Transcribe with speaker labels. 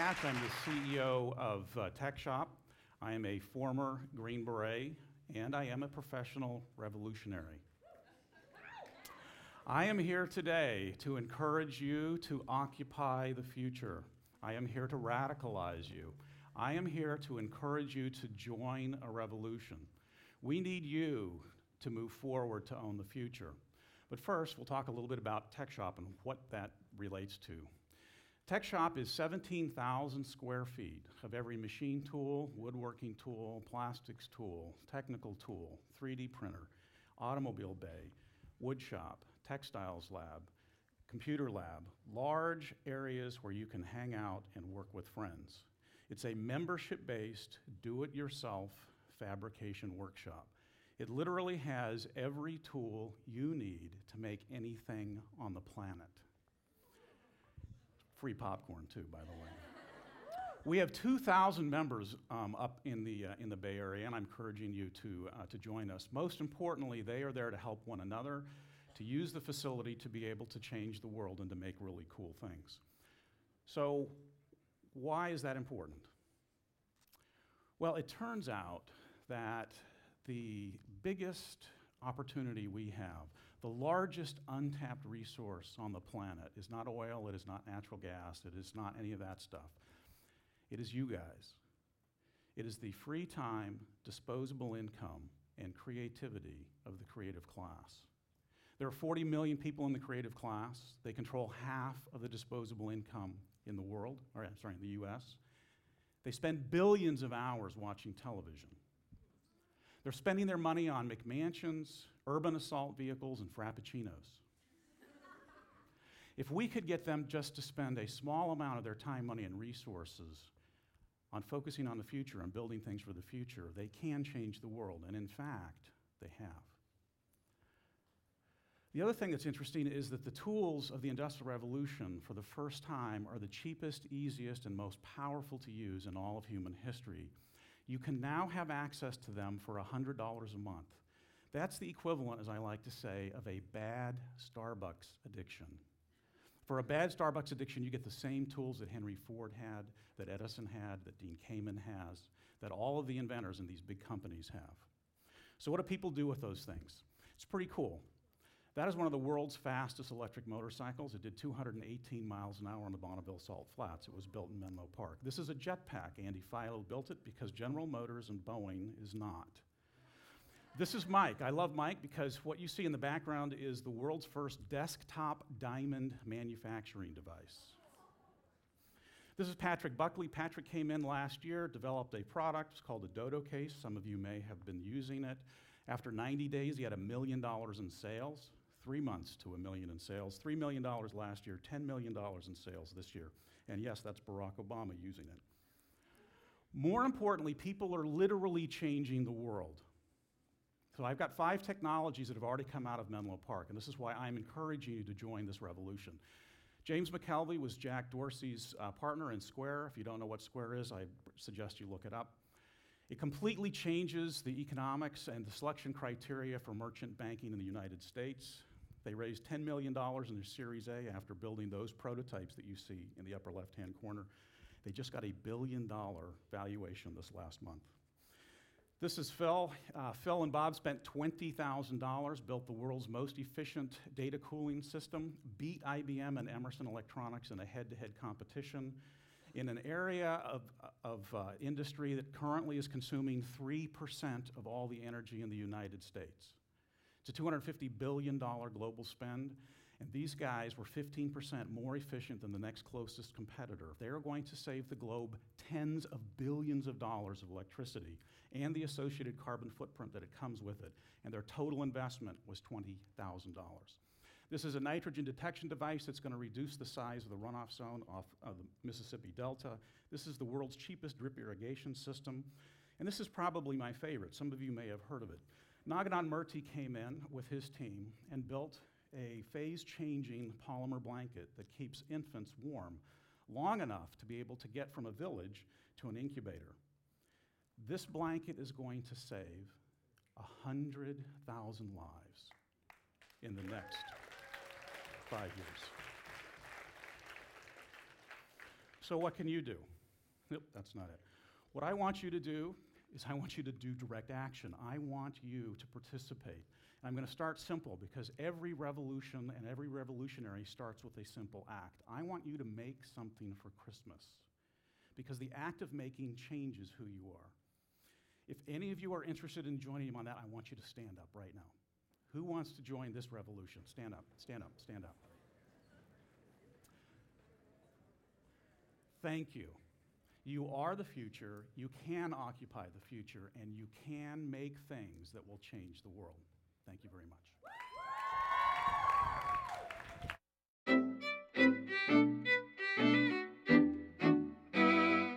Speaker 1: Hatch. I'm the CEO of TechShop. I am a former Green Beret, and I am a professional revolutionary. I am here today to encourage you to occupy the future. I am here to radicalize you. I am here to encourage you to join a revolution. We need you to move forward to own the future. But first, we'll talk a little bit about TechShop and what that relates to. TechShop is 17,000 square feet of every machine tool, woodworking tool, plastics tool, technical tool, 3D printer, automobile bay, wood shop, textiles lab, computer lab, large areas where you can hang out and work with friends. It's a membership-based, do-it-yourself fabrication workshop. It literally has every tool you need to make anything on the planet. Free popcorn too, by the way. We have 2,000 members up in the Bay Area, and I'm encouraging you to join us. Most importantly, they are there to help one another, to use the facility to be able to change the world and to make really cool things. So, why is that important? Well, it turns out that the biggest opportunity we have, the largest untapped resource on the planet, is not oil, it is not natural gas, it is not any of that stuff. It is you guys. It is the free time, disposable income, and creativity of the creative class. There are 40 million people in the creative class. They control half of the disposable income in the world, in the US. They spend billions of hours watching television. They're spending their money on McMansions, urban assault vehicles, and frappuccinos. If we could get them just to spend a small amount of their time, money, and resources on focusing on the future and building things for the future, they can change the world, and in fact, they have. The other thing that's interesting is that the tools of the Industrial Revolution, for the first time, are the cheapest, easiest, and most powerful to use in all of human history. You can now have access to them for $100 a month. That's the equivalent, as I like to say, of a bad Starbucks addiction. For a bad Starbucks addiction, you get the same tools that Henry Ford had, that Edison had, that Dean Kamen has, that all of the inventors in these big companies have. So what do people do with those things? It's pretty cool. That is one of the world's fastest electric motorcycles. It did 218 miles an hour on the Bonneville Salt Flats. It was built in Menlo Park. This is a jetpack. Andy Philo built it because General Motors and Boeing is not. This is Mike. I love Mike because what you see in the background is the world's first desktop diamond manufacturing device. This is Patrick Buckley. Patrick came in last year, developed a product. It's called a Dodo case. Some of you may have been using it. After 90 days, he had $1 million in sales. 3 months to $1 million in sales, $3 million last year, $10 million in sales this year. And yes, that's Barack Obama using it. More importantly, people are literally changing the world. So I've got 5 technologies that have already come out of Menlo Park, and this is why I'm encouraging you to join this revolution. James McKelvey was Jack Dorsey's partner in Square. If you don't know what Square is, I suggest you look it up. It completely changes the economics and the selection criteria for merchant banking in the United States. They raised $10 million in their Series A after building those prototypes that you see in the upper left-hand corner. They just got a $1 billion valuation this last month. This is Phil. Phil and Bob spent $20,000, built the world's most efficient data cooling system, beat IBM and Emerson Electronics in a head-to-head competition in an area of industry that currently is consuming 3% of all the energy in the United States. It's a $250 billion global spend, and these guys were 15% more efficient than the next closest competitor. They are going to save the globe tens of billions of dollars of electricity and the associated carbon footprint that it comes with it, and their total investment was $20,000. This is a nitrogen detection device that's going to reduce the size of the runoff zone off of the Mississippi Delta. This is the world's cheapest drip irrigation system, and this is probably my favorite. Some of you may have heard of it. Naganan Murthy came in with his team and built a phase-changing polymer blanket that keeps infants warm long enough to be able to get from a village to an incubator. This blanket is going to save 100,000 lives in the next 5 years. So what can you do? Nope, that's not it. What I want you to do is I want you to do direct action. I want you to participate. And I'm going to start simple because every revolution and every revolutionary starts with a simple act. I want you to make something for Christmas because the act of making changes who you are. If any of you are interested in joining him on that, I want you to stand up right now. Who wants to join this revolution? Stand up, stand up, stand up. Thank you. You are the future, you can occupy the future, and you can make things that will change the world. Thank you very much.